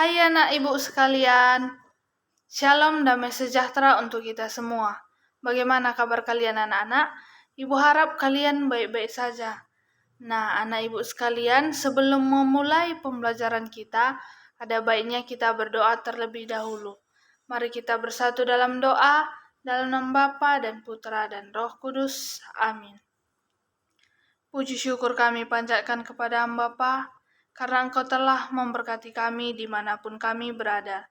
Hai anak ibu sekalian, Shalom damai sejahtera untuk kita semua. Bagaimana kabar kalian anak-anak? Ibu harap kalian baik-baik saja. Nah anak ibu sekalian, sebelum memulai pembelajaran kita, ada baiknya kita berdoa terlebih dahulu. Mari kita bersatu dalam doa, dalam nama Bapa dan Putra dan Roh Kudus. Amin. Puji syukur kami panjatkan kepada Bapa, karena Engkau telah memberkati kami dimanapun kami berada.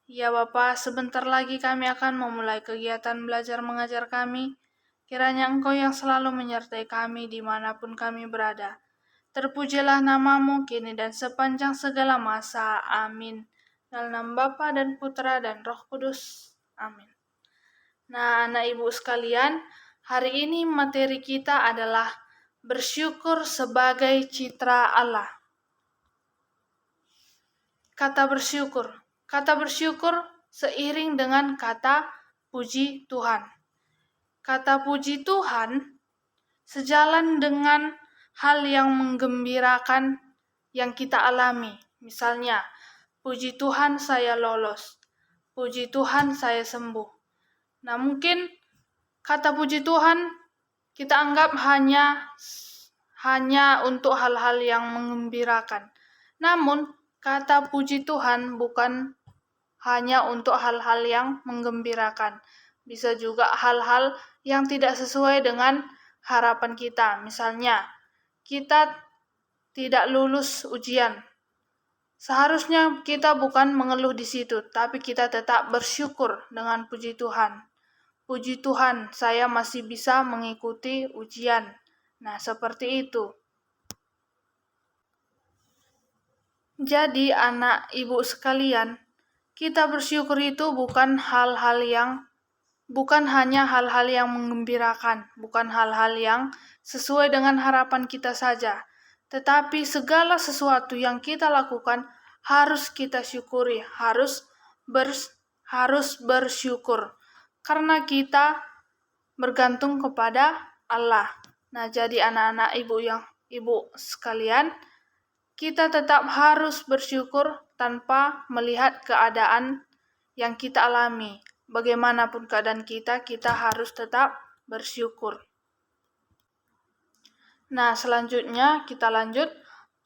Ya Bapa, sebentar lagi kami akan memulai kegiatan belajar mengajar kami. Kiranya Engkau yang selalu menyertai kami dimanapun kami berada. Terpujilah namamu kini dan sepanjang segala masa. Amin. Dalam nama Bapa dan Putra dan Roh Kudus. Amin. Nah, anak ibu sekalian, hari ini materi kita adalah bersyukur sebagai citra Allah. Kata bersyukur seiring dengan kata puji Tuhan. Kata puji Tuhan sejalan dengan hal yang menggembirakan yang kita alami. Misalnya, puji Tuhan saya lolos. Puji Tuhan saya sembuh. Nah, mungkin kata puji Tuhan kita anggap hanya untuk hal-hal yang menggembirakan. Namun, kata puji Tuhan bukan hanya untuk hal-hal yang menggembirakan. Bisa juga hal-hal yang tidak sesuai dengan harapan kita. Misalnya, kita tidak lulus ujian. Seharusnya kita bukan mengeluh di situ, tapi kita tetap bersyukur dengan puji Tuhan. Puji Tuhan, saya masih bisa mengikuti ujian. Nah, seperti itu. Jadi, anak ibu sekalian, kita bersyukur itu bukan hanya hal-hal yang menggembirakan, bukan hal-hal yang sesuai dengan harapan kita saja, tetapi segala sesuatu yang kita lakukan harus kita syukuri, harus bersyukur, karena kita bergantung kepada Allah. Nah, jadi anak-anak ibu sekalian, kita tetap harus bersyukur tanpa melihat keadaan yang kita alami. Bagaimanapun keadaan kita harus tetap bersyukur. Nah, selanjutnya kita lanjut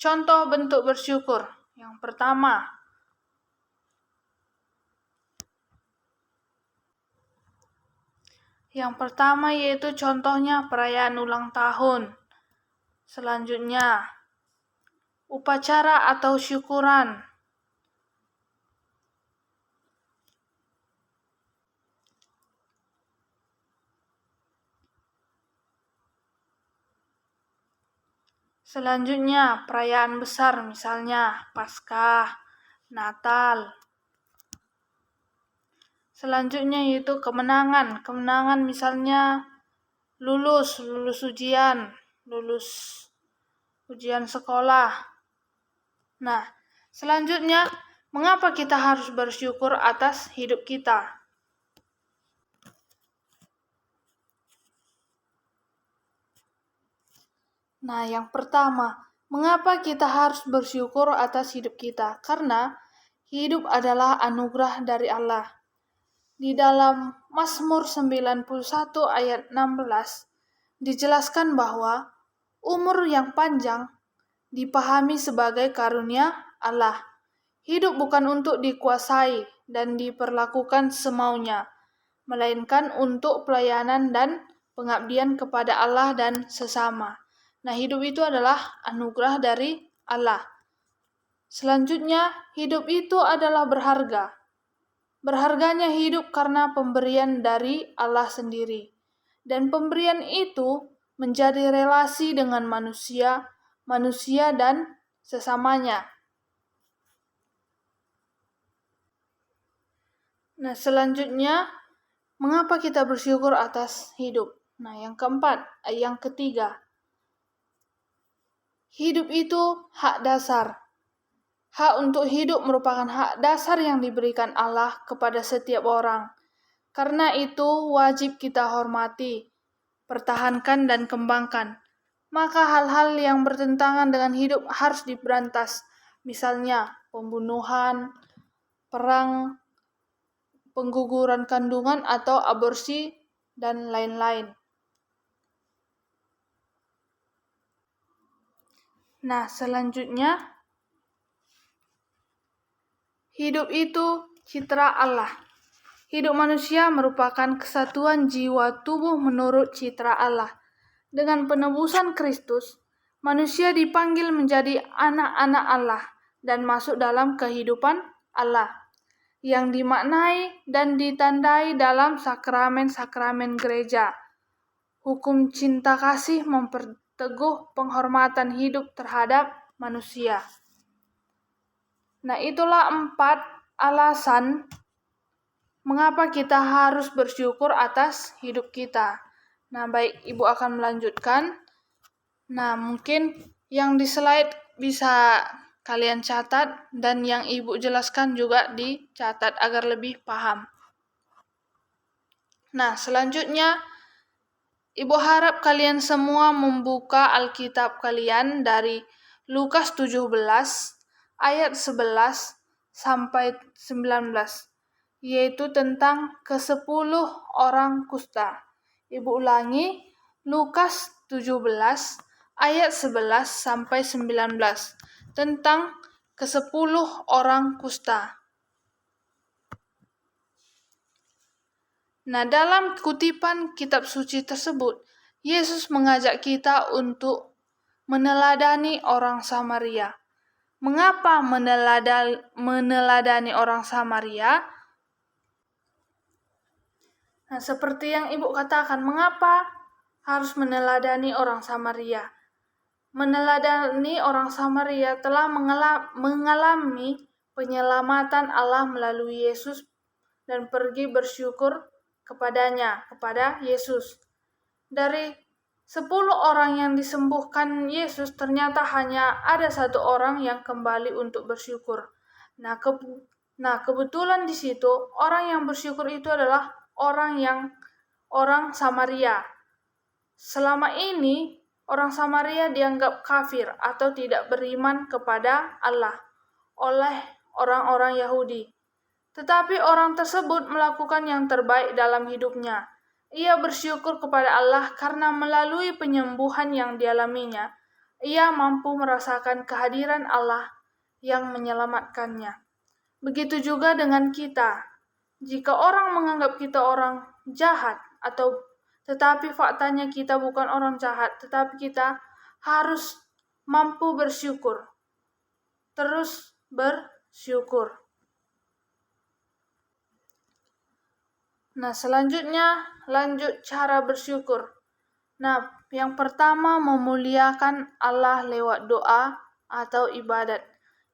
contoh bentuk bersyukur. Yang pertama yaitu contohnya perayaan ulang tahun. Selanjutnya, upacara atau syukuran. Selanjutnya, perayaan besar, misalnya Paskah, Natal. Selanjutnya yaitu kemenangan. Kemenangan misalnya lulus ujian sekolah. Nah, selanjutnya, mengapa kita harus bersyukur atas hidup kita? Nah, yang pertama, mengapa kita harus bersyukur atas hidup kita? Karena hidup adalah anugerah dari Allah. Di dalam Mazmur 91 ayat 16 dijelaskan bahwa umur yang panjang dipahami sebagai karunia Allah. Hidup bukan untuk dikuasai dan diperlakukan semaunya, melainkan untuk pelayanan dan pengabdian kepada Allah dan sesama. Nah, hidup itu adalah anugerah dari Allah. Selanjutnya, hidup itu adalah berharga. Berharganya hidup karena pemberian dari Allah sendiri. Dan pemberian itu menjadi relasi dengan manusia dan sesamanya. Nah, selanjutnya, mengapa kita bersyukur atas hidup? Nah, yang ketiga, hidup itu hak dasar. Hak untuk hidup merupakan hak dasar yang diberikan Allah kepada setiap orang. Karena itu wajib kita hormati, pertahankan dan kembangkan. Maka hal-hal yang bertentangan dengan hidup harus diberantas. Misalnya, pembunuhan, perang, pengguguran kandungan atau aborsi, dan lain-lain. Nah, selanjutnya, hidup itu citra Allah. Hidup manusia merupakan kesatuan jiwa tubuh menurut citra Allah. Dengan penebusan Kristus, manusia dipanggil menjadi anak-anak Allah dan masuk dalam kehidupan Allah yang dimaknai dan ditandai dalam sakramen-sakramen gereja. Hukum cinta kasih memperteguh penghormatan hidup terhadap manusia. Nah, itulah 4 alasan mengapa kita harus bersyukur atas hidup kita. Nah, baik, Ibu akan melanjutkan. Nah, mungkin yang di slide bisa kalian catat dan yang Ibu jelaskan juga dicatat agar lebih paham. Nah, selanjutnya Ibu harap kalian semua membuka Alkitab kalian dari Lukas 17 ayat 11 sampai 19, yaitu tentang ke-10 orang kusta. Ibu ulangi, Lukas 17 ayat 11 sampai 19 tentang ke-10 orang kusta. Nah, dalam kutipan kitab suci tersebut, Yesus mengajak kita untuk meneladani orang Samaria. Mengapa meneladani orang Samaria? Nah, seperti yang Ibu katakan, mengapa harus meneladani orang Samaria? Meneladani orang Samaria telah mengalami penyelamatan Allah melalui Yesus dan pergi bersyukur kepada Yesus. Dari 10 orang yang disembuhkan Yesus, ternyata hanya ada 1 orang yang kembali untuk bersyukur. Nah, kebetulan di situ orang yang bersyukur itu adalah orang Samaria. Selama ini orang Samaria dianggap kafir atau tidak beriman kepada Allah oleh orang-orang Yahudi. Tetapi orang tersebut melakukan yang terbaik dalam hidupnya. Ia bersyukur kepada Allah karena melalui penyembuhan yang dialaminya, ia mampu merasakan kehadiran Allah yang menyelamatkannya. Begitu juga dengan kita. Jika orang menganggap kita orang jahat tetapi faktanya kita bukan orang jahat, tetapi kita harus mampu bersyukur. Terus bersyukur. Nah, selanjutnya lanjut cara bersyukur. Nah, yang pertama memuliakan Allah lewat doa atau ibadat.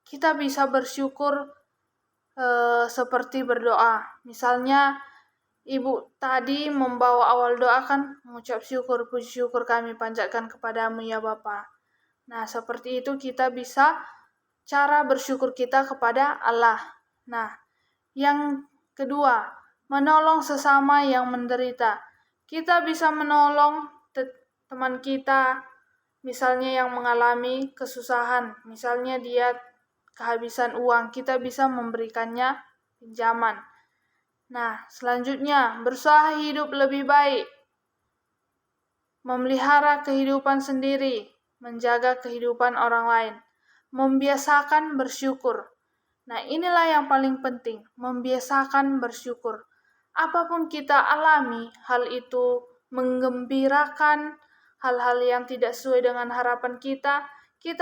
Kita bisa bersyukur seperti berdoa. Misalnya Ibu tadi membawa awal doa kan mengucap syukur, puji syukur kami panjatkan kepadamu ya Bapa. Nah, seperti itu kita bisa cara bersyukur kita kepada Allah. Nah, yang kedua, menolong sesama yang menderita. Kita bisa menolong teman kita, misalnya yang mengalami kesusahan, misalnya dia kehabisan uang, kita bisa memberikannya pinjaman. Nah, selanjutnya, berusaha hidup lebih baik, memelihara kehidupan sendiri, menjaga kehidupan orang lain, membiasakan bersyukur. Nah, inilah yang paling penting, membiasakan bersyukur. Apapun kita alami, hal itu menggembirakan, hal-hal yang tidak sesuai dengan harapan kita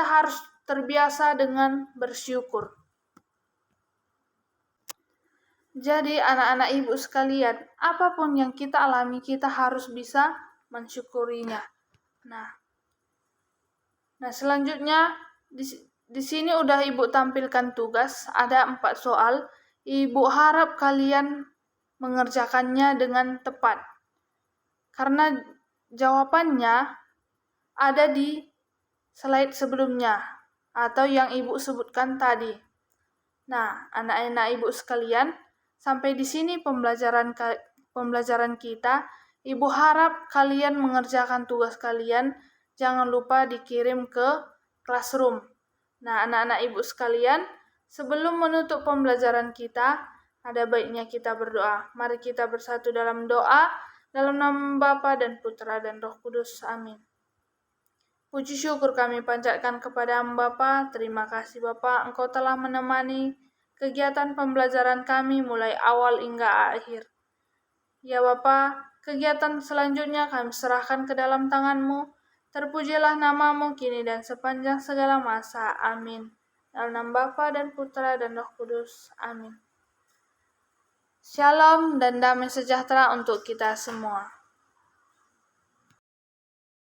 harus terbiasa dengan bersyukur. Jadi anak-anak Ibu sekalian, apapun yang kita alami, kita harus bisa mensyukurinya. Nah, selanjutnya di sini udah Ibu tampilkan tugas, ada 4 soal. Ibu harap kalian mengerjakannya dengan tepat. Karena jawabannya ada di slide sebelumnya atau yang Ibu sebutkan tadi. Nah, anak-anak Ibu sekalian, sampai di sini pembelajaran kita. Ibu harap kalian mengerjakan tugas kalian. Jangan lupa dikirim ke classroom. Nah, anak-anak Ibu sekalian, Sebelum menutup pembelajaran kita, ada baiknya kita berdoa. Mari kita bersatu dalam doa, dalam nama Bapa dan Putra dan Roh Kudus. Amin. Puji syukur kami panjatkan kepada Bapa. Terima kasih Bapa, Engkau telah menemani kegiatan pembelajaran kami mulai awal hingga akhir. Ya Bapa, kegiatan selanjutnya kami serahkan ke dalam tangan-Mu. Terpujilah nama-Mu kini dan sepanjang segala masa. Amin. Dalam nama Bapa dan Putra dan Roh Kudus. Amin. Shalom dan damai sejahtera untuk kita semua.